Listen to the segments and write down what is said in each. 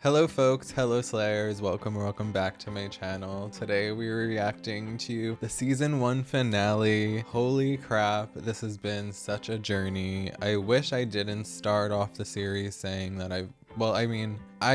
Hello folks, hello Slayers, welcome back to my channel. Today we are reacting to the season 1 finale. Holy crap, this has been such a journey. I wish I didn't start off the series saying that I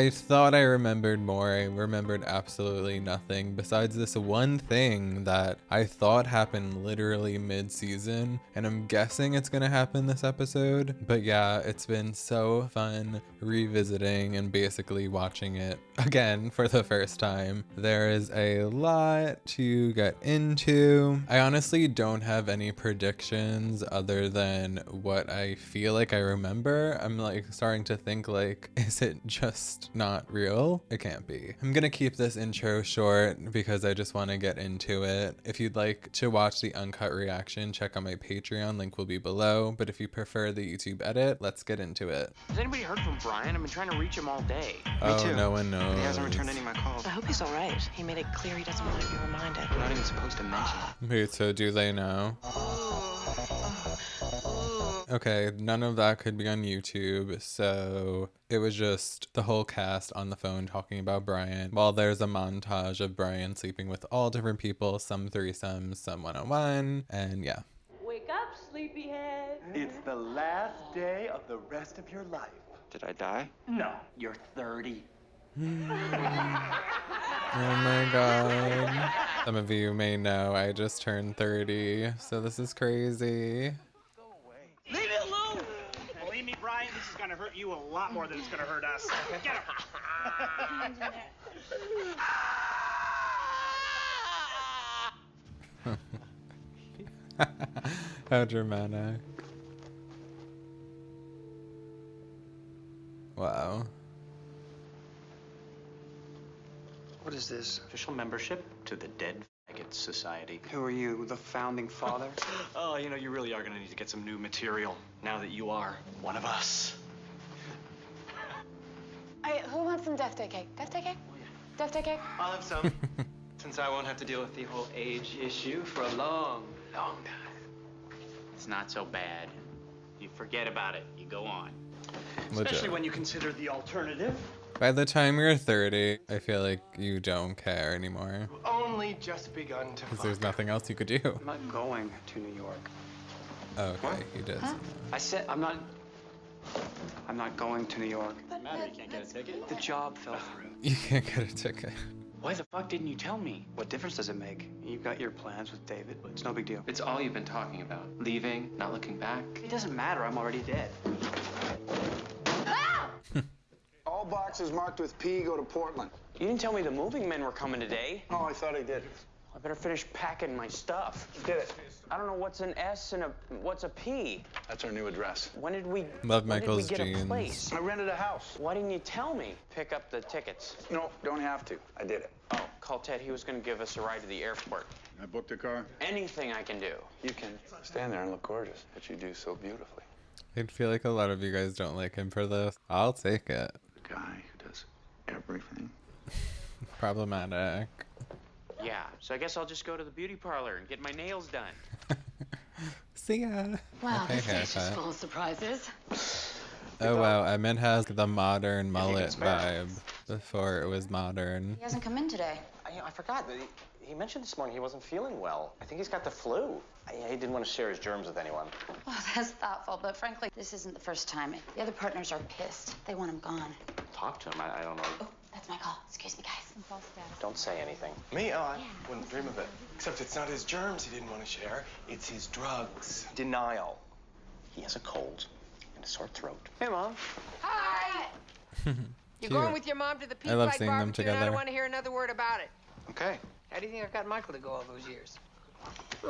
thought I remembered more. I remembered absolutely nothing besides this one thing that I thought happened literally mid-season, and I'm guessing it's gonna happen this episode. But yeah, it's been so fun revisiting and basically watching it again for the first time. There is a lot to get into. I honestly don't have any predictions other than what I feel like I remember. I'm like starting to think like, is it just not real? It can't be. I'm gonna keep this intro short because I just want to get into it. If you'd like to watch the uncut reaction, check out my Patreon, link will be below. But if you prefer the YouTube edit, let's get into it. Has anybody heard from Brian? I've been trying to reach him all day. Oh, Me too. no one knows. He hasn't returned any of my calls. I hope he's all right. He made it clear he doesn't want to be reminded. I'm not even supposed to mention it. Wait, so do they know? Okay, none of that could be on YouTube, so it was just the whole cast on the phone talking about Brian, while there's a montage of Brian sleeping with all different people, some threesomes, some one-on-one, and yeah. Wake up, sleepyhead. It's the last day of the rest of your life. Did I die? No, you're 30. Oh my god. Some of you may know I just turned 30, so this is crazy. Leave it alone! Believe me, Brian, this is gonna hurt you a lot more than it's gonna hurt us. Get him! How dramatic. Wow. What is this? Official membership to the Dead Faggots Society. Who are you, the founding father? Oh, you really are gonna need to get some new material now that you are one of us. Who wants some Death Day cake? Death Day cake? Death Day cake? I'll have some, since I won't have to deal with the whole age issue for a long time. It's not so bad. You forget about it. You go on. Especially Legit. when you consider the alternative. By the time you're 30, I feel like you don't care anymore. Only just begun to Because there's nothing else you could do. I'm not going to New York. Oh, okay, he does. I said I'm not going to New York. Matter, you can't get a ticket? The job fell through. You can't get a ticket. Why the fuck didn't you tell me? What difference does it make? You've got your plans with David. It's no big deal. It's all you've been talking about. Leaving, not looking back. It doesn't matter. I'm already dead. All boxes marked with P go to Portland. You didn't tell me the moving men were coming today. Oh, I thought I did. I better finish packing my stuff. Did it. I don't know what's an S and what's a P. That's our new address. When did we? Love when Michael's did we get jeans. a place? I rented a house. Why didn't you tell me? Pick up the tickets. No, don't have to. I did it. Oh, call Ted. He was going to give us a ride to the airport. I booked a car. Anything I can do. You can stand there and look gorgeous, but you do so beautifully. I feel like a lot of you guys don't like him for this. I'll take it. The guy who does everything. Problematic. Yeah, so I guess I'll just go to the beauty parlor and get my nails done. See ya. Wow, Okay, this is just haircut. full of surprises. Oh wow, Emmett has the modern mullet it's fair. vibe before it was modern. He hasn't come in today. I forgot. He mentioned this morning he wasn't feeling well. I think he's got the flu. He didn't want to share his germs with anyone. Well, that's thoughtful, but frankly, this isn't the first time. The other partners are pissed. They want him gone. Talk to him. I don't know. Oh, that's my call. Excuse me, guys. Don't say anything. Me? Oh, I wouldn't dream of it. Except it's not his germs he didn't want to share. It's his drugs. Denial. He has a cold and a sore throat. Hey, Mom. Hi. You're Cute. going with your mom to the Peak I love Fight seeing them barbecue, and I together. don't want to hear another word about it. Okay. How do you think I've got Michael to go all those years?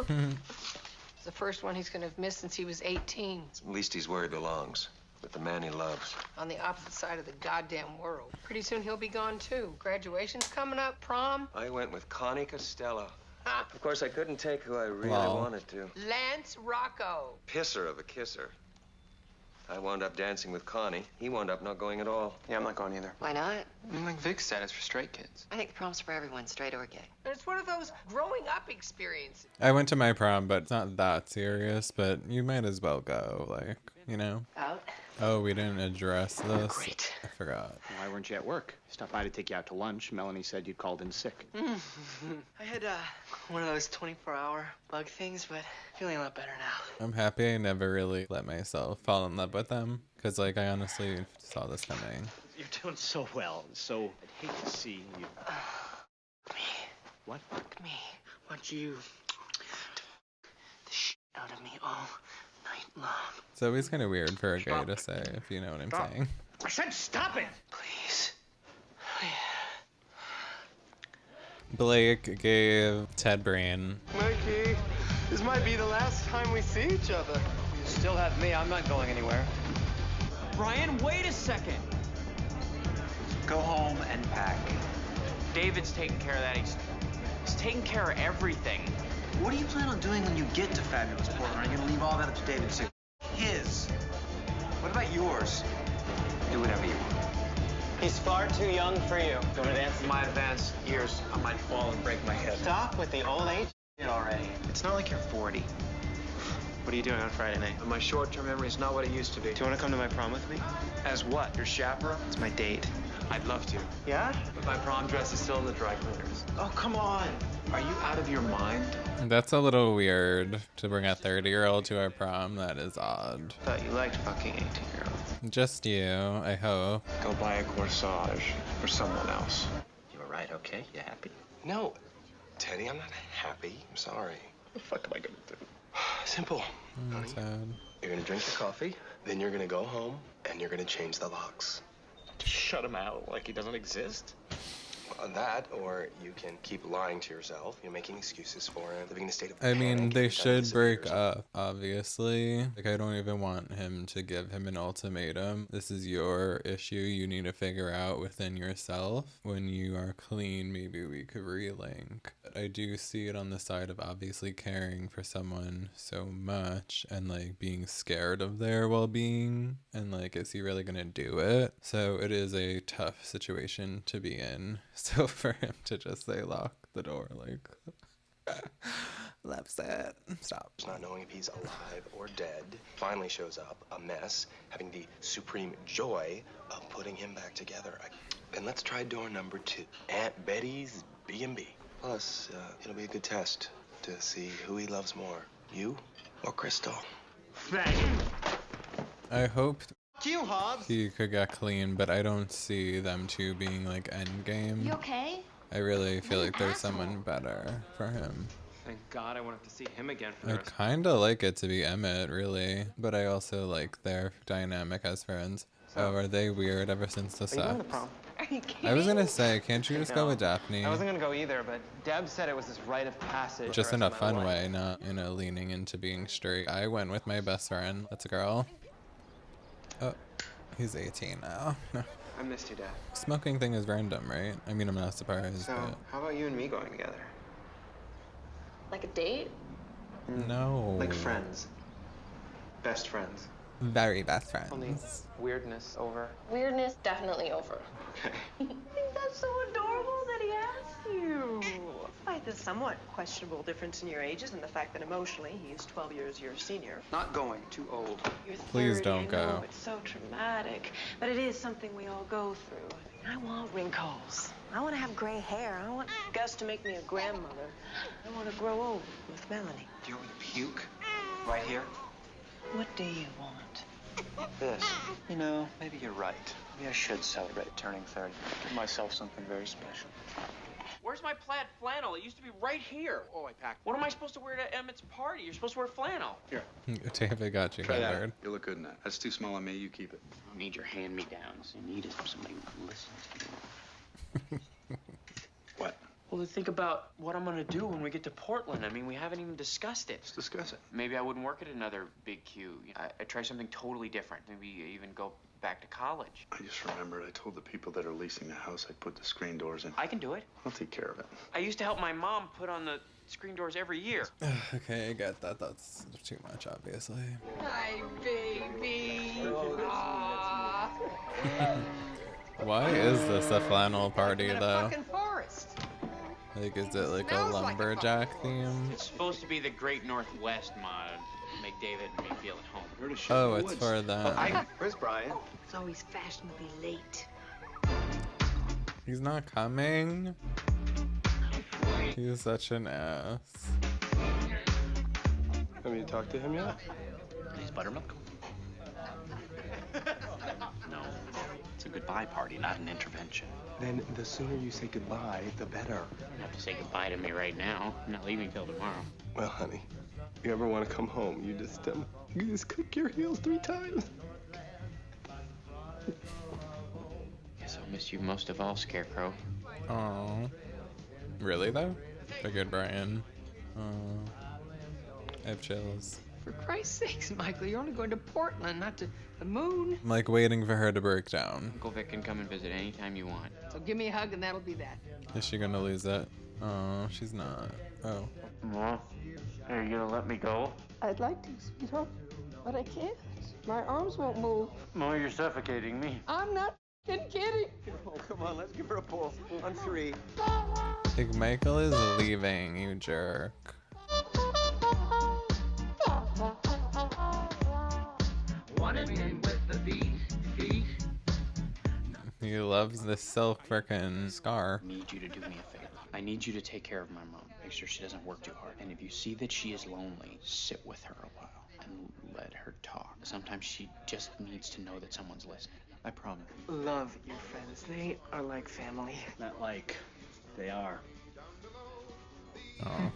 It's the first one he's going to have missed since he was 18, At least he's where he belongs, with the man he loves. on the opposite side of the goddamn world. Pretty soon he'll be gone, too. Graduation's coming up, prom. I went with Connie Costello. Ha! Of course, I couldn't take who I really Wow. wanted to. Lance Rocco. Pisser of a kisser. I wound up dancing with Connie. He wound up not going at all. Yeah, I'm not going either. Why not? I mean, like Vic said, it's for straight kids. I think the prom's for everyone, straight or gay. And it's one of those growing up experiences. I went to my prom, but it's not that serious, but you might as well go, like, you know? Out? Oh, we didn't address this. Great. I forgot. Why weren't you at work? Stopped by to take you out to lunch. Melanie said you'd called in sick. I had one of those 24-hour bug things, but feeling a lot better now. I'm happy I never really let myself fall in love with them. Because, like, I honestly saw this coming. You're doing so well. So I'd hate to see you. Me. What? Me. Want you the shit out of me all night long. It's always kind of weird for a guy to say, if you know what I'm saying. I said stop it! Please. Blake gave Ted brain. Mikey, this might be the last time we see each other. You still have me. I'm not going anywhere. Brian, wait a second. Go home and pack. David's taking care of that. He's taking care of everything. What do you plan on doing when you get to Fabulous Portland? Are you gonna leave all that up to David too? His. What about yours? Do whatever you want. He's far too young for you. Do you want to dance? In my advanced years, I might fall and break my hip. Stop with the old age already. It's not like you're 40. What are you doing on Friday night? My short-term memory is not what it used to be. Do you want to come to my prom with me? As what? Your chaperone? It's my date. I'd love to. Yeah? But my prom dress is still in the dry cleaners. Oh, come on. Are you out of your mind? That's a little weird to bring a 30-year-old to our prom. That is odd. Thought you liked fucking 18-year-olds. Just you, I hope. Go buy a corsage for someone else. You were right, okay? You happy? No, Teddy, I'm not happy. I'm sorry. What the fuck am I gonna do? Simple. That's sad. You're gonna drink your coffee, then you're gonna go home, and you're gonna change the locks. Shut him out like he doesn't exist? That, or you can keep lying to yourself. You're making excuses for him, living in a state of I mean, panic they every time he should break disappears. up, obviously. Like, I don't even want him to give him an ultimatum. This is your issue. You need to figure out within yourself. When you are clean, maybe we could relink. But I do see it on the side of obviously caring for someone so much and, like, being scared of their well-being. And, like, is he really gonna do it? So it is a tough situation to be in. So for him to just say lock the door, like, loves it. Stop. Not knowing if he's alive or dead, finally shows up, a mess, having the supreme joy of putting him back together. Then let's try door number 2, Aunt Betty's B&B. Plus, it'll be a good test to see who he loves more, you or Crystal. I hope You, Hobbs. he could get clean, but I don't see them two being like endgame. You okay? I really feel like there's someone better for him. Thank God I won't have to see him again for the I rest. kind of like it to be Emmett, really, but I also like their dynamic as friends. Oh, are they weird ever since the Are you going to sex? prom? Are you kidding? I was gonna say, can't you just go with Daphne? I wasn't gonna go either, but Deb said it was this rite of passage. Just the in a rest of my fun life. way, not, you know, leaning into being straight. I went with my best friend. That's a girl. Oh, he's 18 now. I missed you, Dad. Smoking thing is random, right? I mean, I'm not surprised, So, how about you and me going together? Like a date? but no. Like friends. Best friends. Very best friends. Only weirdness over. Weirdness definitely over. Okay. I think that's so adorable that he asked you. Despite the somewhat questionable difference in your ages and the fact that emotionally he is 12 years your senior. Not going. Too old. You're 30, Please don't I know, go. It's so traumatic, but it is something we all go through. I want wrinkles. I want to have gray hair. I want Gus to make me a grandmother. I want to grow old with Melanie. Do you want me to puke? Right here? What do you want? This. You know, maybe you're right. Maybe I should celebrate turning 30. Give myself something very special. Where's my plaid flannel? It used to be right here. Oh, I packed. What am I supposed to wear to Emmett's party? You're supposed to wear flannel. Here. David got you covered. You look good in that. That's too small on me. You keep it. I don't need your hand-me-downs. You need somebody who listens to you. What? Well, to think about what I'm gonna do when we get to Portland. I mean, we haven't even discussed it. Let's discuss it. Maybe I wouldn't work at another big Q. I'd try something totally different. Maybe even go back to college. I just remembered I told the people that are leasing the house I'd put the screen doors in. I can do it. I'll take care of it. I used to help my mom put on the screen doors every year. Okay, I get that. That's too much, obviously. Hi, baby. Why is this a flannel party, In a though? fucking forest. Like, is it like a Smells like a lumberjack theme? It's supposed to be the Great Northwest mod. make David and me feel at home. Oh, it's for them. Where's Brian? It's always fashionably late. He's not coming. He's such an ass. Want me to talk to him yet? Please, buttermilk. No, it's a goodbye party, not an intervention. Then the sooner you say goodbye, the better. You don't have to say goodbye to me right now. I'm not leaving till tomorrow. Well, honey, you ever want to come home, you just click your heels 3 times. Guess I'll miss you most of all, Scarecrow. Oh, really though? Figured Brian. Oh, I have chills. For Christ's sakes, Michael, you're only going to Portland, not to the moon. I'm like waiting for her to break down. Uncle Vic can come and visit anytime you want. So give me a hug and that'll be that. Is she gonna lose it? Oh, she's not. Oh. Ma, are you gonna let me go? I'd like to, sweetheart, but I can't. My arms won't move. Ma, you're suffocating me. I'm not kidding. Oh, come on, let's give her a pull. On 3. Like Michael is leaving, you jerk. He loves this silk frickin' scar. I need you to do me a favor. I need you to take care of my mom. Make sure she doesn't work too hard. And if you see that she is lonely, sit with her a while and let her talk. Sometimes she just needs to know that someone's listening. I promise. Love your friends. They are like family. Not like, they are. Oh.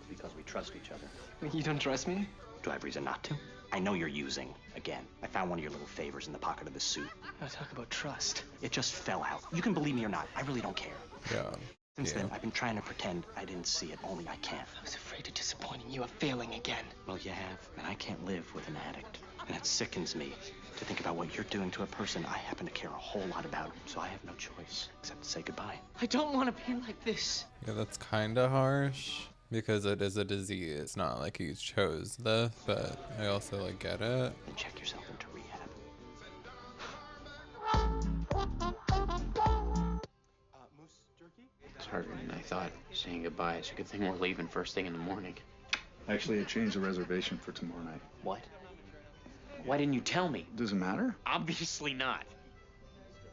Because we trust each other. You don't trust me? Do I have reason not to? I know you're using, again. I found one of your little favors in the pocket of the suit. I talk about trust. It just fell out. You can believe me or not. I really don't care. Yeah. Since then, I've been trying to pretend I didn't see it, only I can't. I was afraid of disappointing you, of failing again. Well, you have, and I can't live with an addict. And it sickens me to think about what you're doing to a person I happen to care a whole lot about. So I have no choice except to say goodbye. I don't want to be like this. Yeah, that's kinda harsh. Because it is a disease. It's not like he chose this, but I also like get it. And check yourself into rehab. Moose jerky? It's harder than I thought. Saying goodbye. It's a good thing we're leaving first thing in the morning. Actually, I changed the reservation for tomorrow night. What? Why didn't you tell me? Does it matter? Obviously not.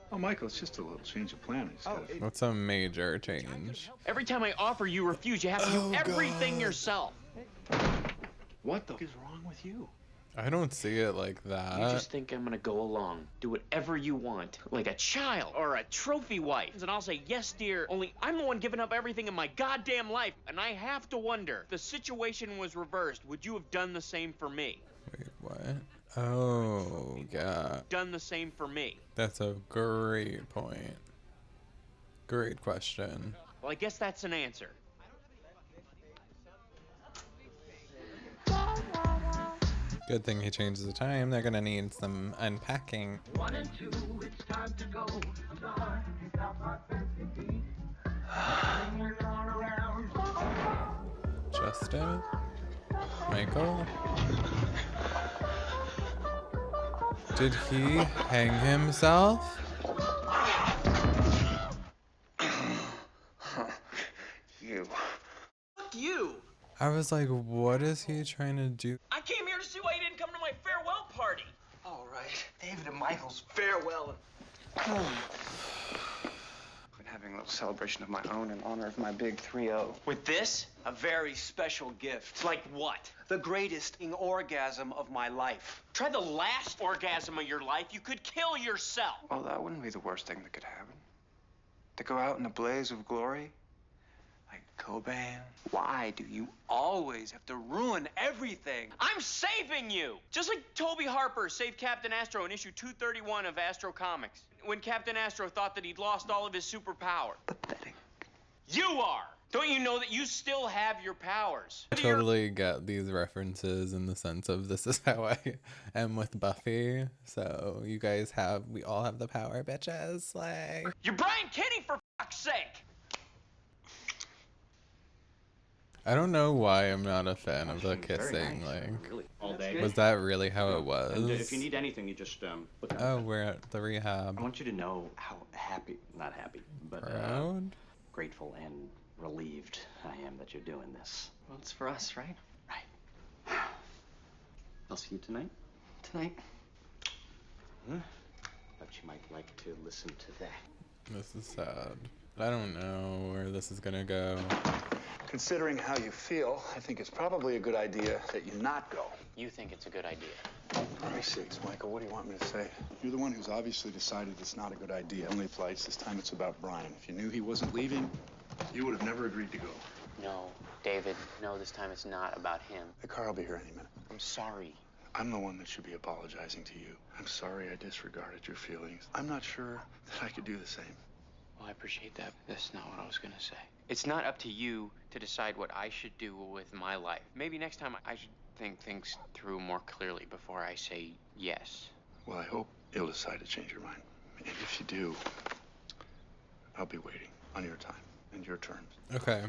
Oh, Michael, it's just a little change of plan. What's a major change? Every time I offer, you refuse. You have to do everything yourself. What the f is wrong with you? I don't see it like that. You just think I'm gonna go along, do whatever you want, like a child or a trophy wife. And I'll say, yes, dear, only I'm the one giving up everything in my goddamn life. And I have to wonder, if the situation was reversed, would you have done the same for me? Wait, what? Oh, yeah. Done the same for me. That's a great point. Great question. Well, I guess that's an answer. Good thing he changes the time. They're gonna need some unpacking. 1 and 2, it's time to go. I'm sorry, it's out my fancy feet. Bring it all around. Justin? Michael? Did he hang himself? You. Fuck you! I was like, what is he trying to do? I came here to see why you didn't come to my farewell party. All right. David and Michael's farewell. Been having a little celebration of my own in honor of my big 3-0. With this? A very special gift. Like what? The greatest orgasm of my life. Try the last orgasm of your life. You could kill yourself. Well, that wouldn't be the worst thing that could happen. To go out in a blaze of glory? Like Cobain? Why do you always have to ruin everything? I'm saving you! Just like Toby Harper saved Captain Astro in issue 231 of Astro Comics, when Captain Astro thought that he'd lost all of his superpower. Pathetic. You are! Don't you know that you still have your powers? I totally get these references in the sense of this is how I am with Buffy. So you guys we all have the power, bitches. Like, you're Brian Kinney, for fuck's sake! I don't know why I'm not a fan of the kissing. Nice. Like, Really, all day. was that really how it was? And if you need anything, you just look out. Oh, we're at the rehab. I want you to know how not happy, but Proud? grateful and relieved I am that you're doing this. Well, it's for us, right? Right. I'll see you tonight. Tonight. But you might like to listen to that. This is sad. I don't know where this is gonna go. Considering how you feel, I think it's probably a good idea that you not go. You think it's a good idea? For Christ's sakes, Michael, what do you want me to say? You're the one who's obviously decided it's not a good idea. Only flights. This time it's about Brian. If you knew he wasn't leaving, you would have never agreed to go. No, David. No, this time it's not about him. The car will be here any minute. I'm sorry. I'm the one that should be apologizing to you. I'm sorry I disregarded your feelings. I'm not sure that I could do the same. Well, I appreciate that. That's not what I was gonna say. It's not up to you to decide what I should do with my life. Maybe next time I should think things through more clearly before I say yes. Well, I hope you'll decide to change your mind. And if you do, I'll be waiting on your time and your terms. Okay.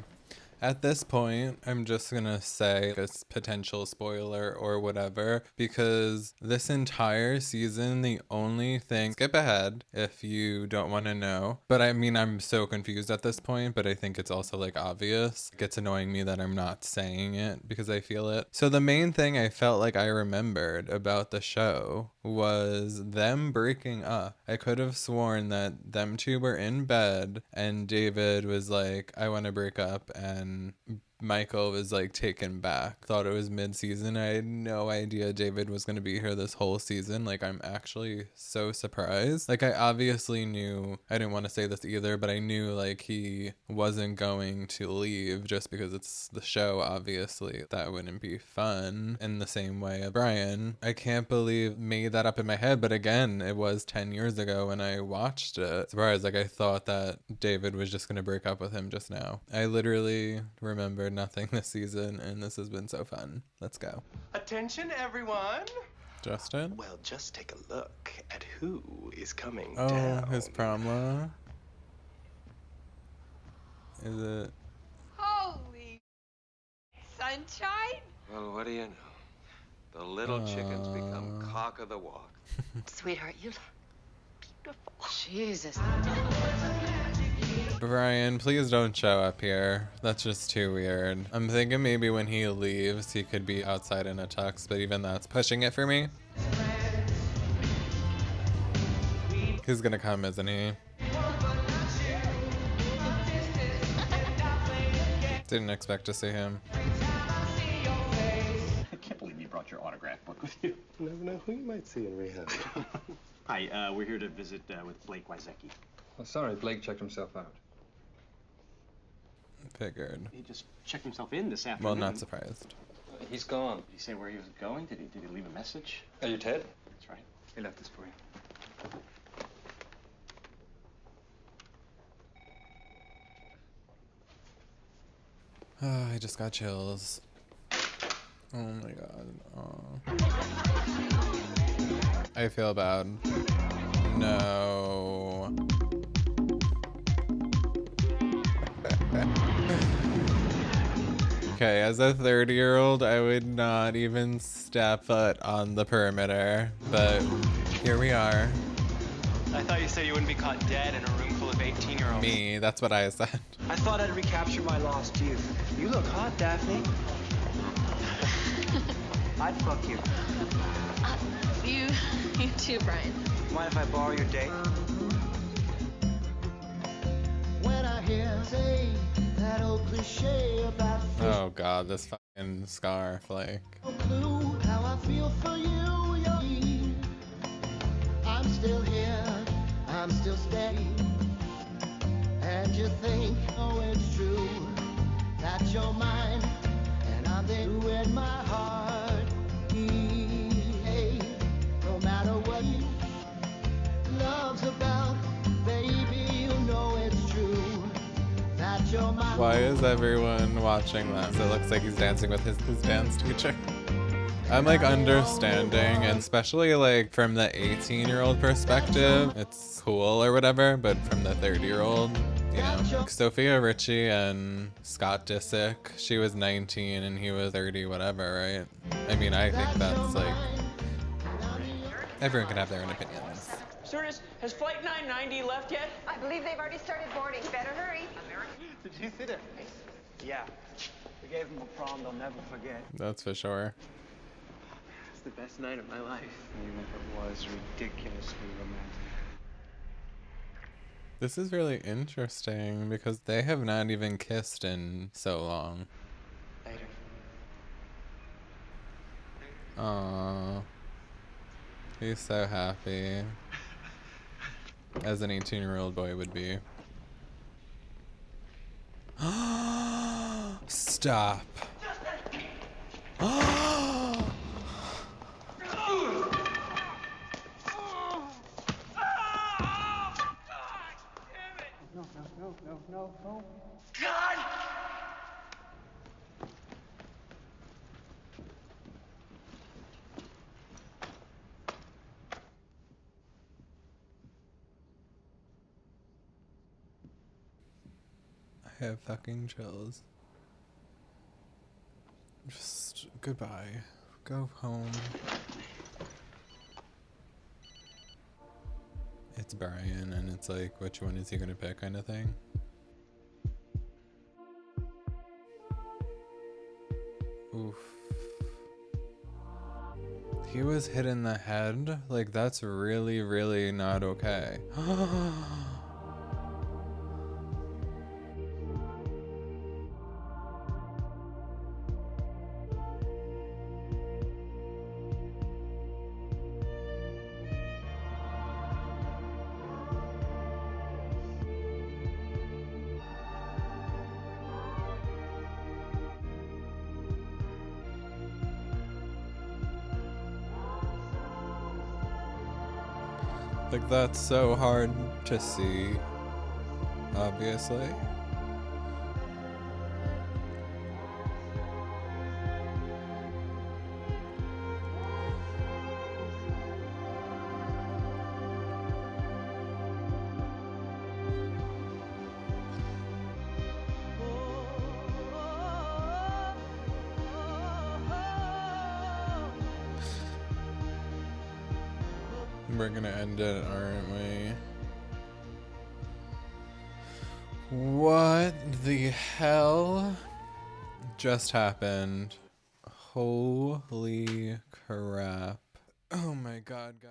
At this point, I'm just gonna say a potential spoiler or whatever, because this entire season, the only thing, skip ahead if you don't want to know, but I mean, I'm so confused at this point, but I think it's also like obvious. It gets annoying me that I'm not saying it because I feel it. So the main thing I felt like I remembered about the show was them breaking up. I could have sworn that them two were in bed and David was like, I want to break up, and Michael was like taken back. Thought it was mid-season. I had no idea David was going to be here this whole season. Like, I'm actually so surprised. Like, I obviously knew, I didn't want to say this either, but I knew like he wasn't going to leave just because it's the show, obviously. That wouldn't be fun in the same way of Brian. I can't believe made that up in my head, but again, it was 10 years ago when I watched it. Surprised, like I thought that David was just going to break up with him just now. I literally remember nothing this season, and this has been so fun. Let's go. Attention, everyone. Justin? Well, just take a look at who is coming Oh, down. his prom. Is it? Holy sunshine? Well, what do you know? The little chickens become cock of the walk. Sweetheart, you look beautiful. Jesus. Brian, please don't show up here. That's just too weird. I'm thinking maybe when he leaves, he could be outside in a tux, but even that's pushing it for me. He's gonna come, isn't he? Didn't expect to see him. I can't believe you brought your autograph book with you. You never know who you might see in rehab. Hi, we're here to visit with Blake Wysecki. Oh, sorry, Blake checked himself out. Figured. He just checked himself in this afternoon. Well, not surprised. He's gone. Did he say where he was going? Did he leave a message? Are you Ted? That's right. He left this for you. Oh, I just got chills. Oh my god. Oh. I feel bad. No. Okay, as a 30-year-old, I would not even step foot on the perimeter, but here we are. I thought you said you wouldn't be caught dead in a room full of 18-year-olds. Me, that's what I said. I thought I'd recapture my lost youth. You look hot, Daphne. I'd fuck you. You too, Brian. Mind if I borrow your date? When I hear say that old cliche about Oh god, this fucking scarf, like. no clue how I feel for you, you're here. I'm still here, I'm still steady. And you think, oh, it's true that you're mine, and I'm there in my heart. Hey, no matter what love's about, baby, you know it's true that you're mine. Why is everyone watching this? It looks like he's dancing with his dance teacher. I'm like understanding, and especially like from the 18-year-old perspective, it's cool or whatever, but from the 30-year-old, you know. Like Sophia Richie and Scott Disick, she was 19 and he was 30, whatever, right? I mean, I think that's like, everyone can have their own opinions. Stewardess, has Flight 990 left yet? I believe they've already started boarding. Better hurry. Did you see their face? Yeah. We gave them a prom they'll never forget. That's for sure. It's the best night of my life. Even if it was ridiculously romantic. This is really interesting because they have not even kissed in so long. Later. Aww. He's so happy. As an 18-year-old boy would be. Stop. No. God! I have fucking chills. Just goodbye. Go home. It's Brian, and it's like, which one is he gonna pick, kind of thing. Oof. He was hit in the head? Like, that's really, really not okay. Like, that's so hard to see, obviously. We're gonna end it, aren't we? What the hell just happened? Holy crap. Oh my god, guys.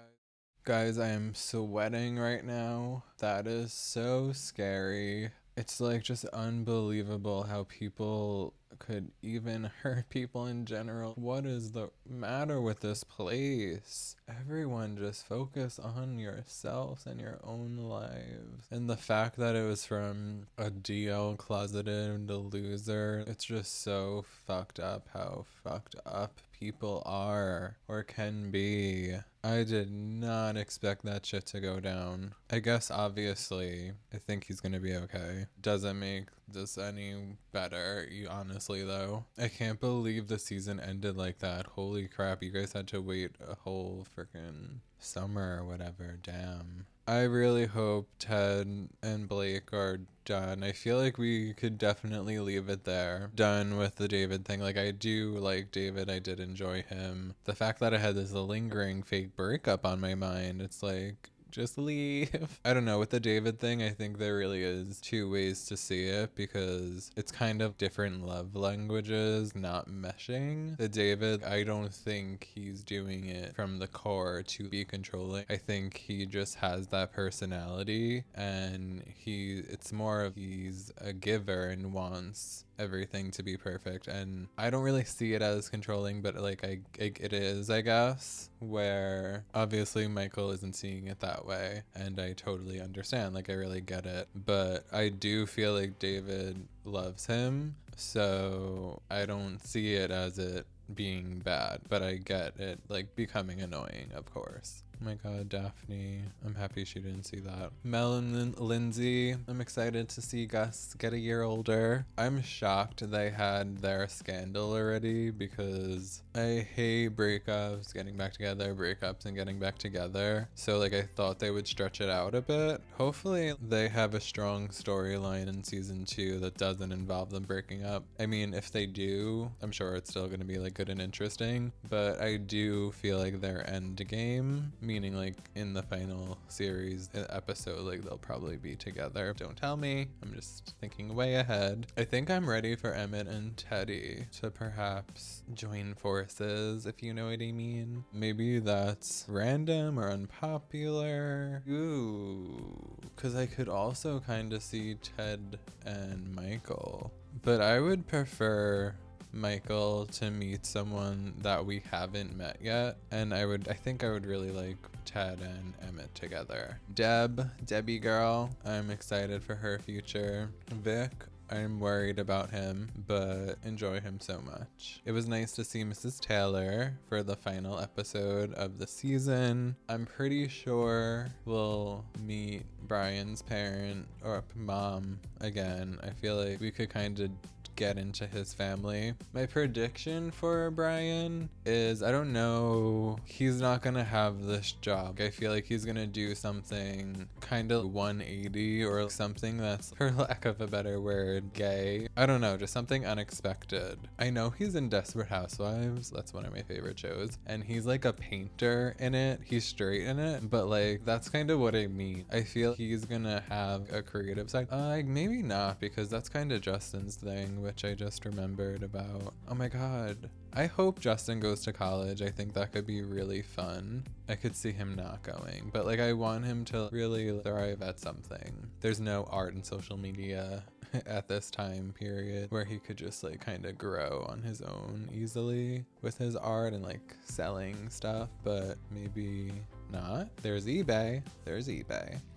Guys, I am sweating right now. That is so scary. It's like just unbelievable how people could even hurt people in general. What is the matter with this place? Everyone just focus on yourselves and your own lives. And the fact that it was from a DL closeted loser, it's just so fucked up how fucked up people are or can be. I did not expect that shit to go down. I guess obviously I think he's gonna be okay. Doesn't make this any better, honestly though. I can't believe the season ended like that. Holy crap, you guys had to wait a whole freaking summer or whatever. Damn. I really hope Ted and Blake are done. I feel like we could definitely leave it there. Done with the David thing. Like, I do like David. I did enjoy him. The fact that I had this lingering fake breakup on my mind, it's like, just leave. I don't know, with the David thing, I think there really is two ways to see it because it's kind of different love languages not meshing. The David, I don't think he's doing it from the core to be controlling. I think he just has that personality and it's more of he's a giver and wants everything to be perfect, and I don't really see it as controlling, but like it is, I guess, where obviously Michael isn't seeing it that way, and I totally understand, like I really get it, but I do feel like David loves him, so I don't see it as it being bad, but I get it like becoming annoying, of course. Oh my god, Daphne. I'm happy she didn't see that. Mel and Lindsay. I'm excited to see Gus get a year older. I'm shocked they had their scandal already because I hate breakups, getting back together, breakups, and getting back together. So like I thought they would stretch it out a bit. Hopefully they have a strong storyline in season 2 that doesn't involve them breaking up. I mean, if they do, I'm sure it's still going to be like good and interesting, but I do feel like their end game meaning like in the final series episode, like they'll probably be together. Don't tell me, I'm just thinking way ahead. I think I'm ready for Emmett and Teddy to perhaps join forces, if you know what I mean. Maybe that's random or unpopular. Ooh, because I could also kind of see Ted and Michael, but I would prefer Michael to meet someone that we haven't met yet, and I think I would really like Ted and Emmett together. Debbie girl, I'm excited for her future. Vic, I'm worried about him, but enjoy him so much. It was nice to see Mrs. Taylor for the final episode of the season. I'm pretty sure we'll meet Brian's parent or mom again. I feel like we could kind of get into his family. My prediction for Brian is, I don't know, he's not gonna have this job. I feel like he's gonna do something kind of 180 or something that's, for lack of a better word, gay. I don't know, just something unexpected. I know he's in Desperate Housewives, that's one of my favorite shows, and he's like a painter in it. He's straight in it, but like that's kind of what I mean. I feel he's gonna have a creative side. Maybe not, because that's kind of Justin's thing, which I just remembered about. Oh my god, I hope Justin goes to college. I think that could be really fun. I could see him not going, but like I want him to really thrive at something. There's no art and social media at this time period where he could just like kind of grow on his own easily with his art and like selling stuff, but maybe not. There's eBay.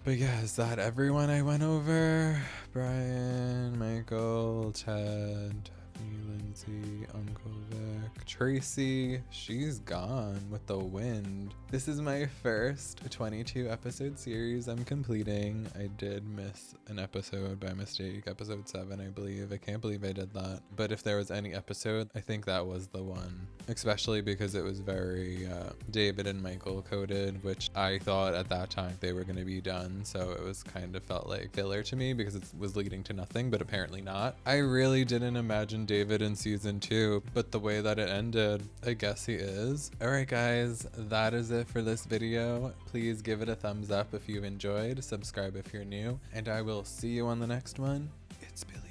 But yeah, is that everyone I went over? Brian, Michael, Ted, Lindsay, Uncle Vic, Tracy, she's gone with the wind. This is my first 22 episode series I'm completing. I did miss an episode by mistake, episode 7, I believe. I can't believe I did that. But if there was any episode, I think that was the one, especially because it was very David and Michael coded, which I thought at that time they were going to be done. So it was kind of felt like filler to me because it was leading to nothing, but apparently not. I really didn't imagine David in season 2, but the way that it ended, I guess he is. Alright guys, that is it for this video. Please give it a thumbs up if you enjoyed, subscribe if you're new, and I will see you on the next one. It's Billy.